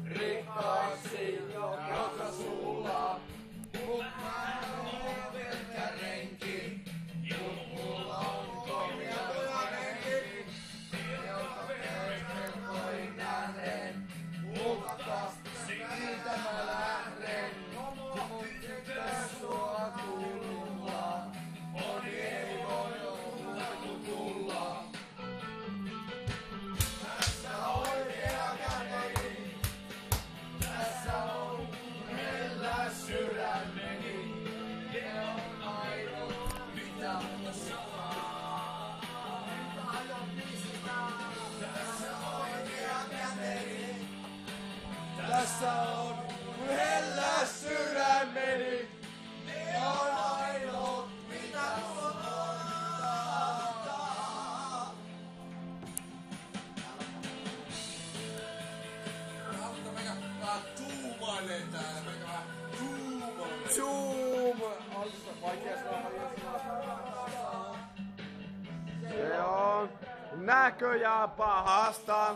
rikkaaksi, joka sulla. Mut mä oon pelkkä renki, mulla on komia renki, joka perheen voi nähden. Mukavasti siitä mä lähden, mun tytös sua tulla. Moni ei voi olla kun tulla. Tässä oikea käteni, tässä on meillä sydämeni. Ne on ainoa, mitä mun saa. Tässä oikea käteni, tässä on meillä sydämeni. Ne on ainoa, mitä mun saa. Haluatko meikä vähän tuumailee täällä? Meikä vähän tuumailee. Zoom! On vaikea sanoa. Se on näköjään pahasta.